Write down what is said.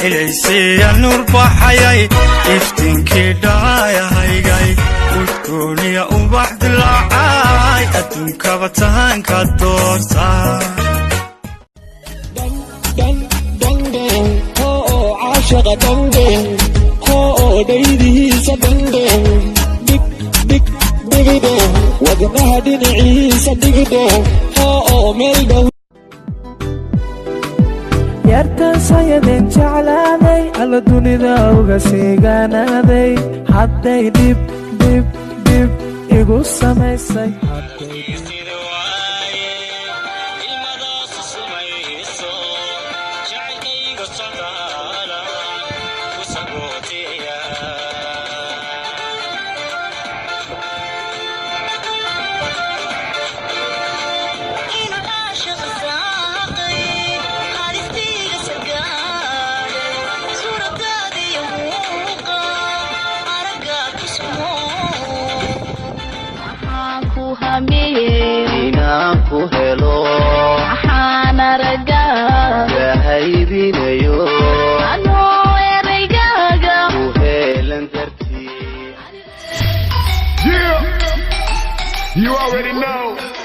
إليسي النور بحياي إفتن كداي هاي وتكوني وبحد العاي أدونك بتهان كدورتا دنجن هو عاشق دنجن هو ديدي سدنجن دك دغدن ودنها دنعيسى دغدن هو ميلدو yartan sayadeen jeclaaday alla dunida uga siigaanaaday hadday dib igu samaysay inanku helo waxaan aragaa lahaybinayo anoo eraygaaga ku heelan dartii. You already know.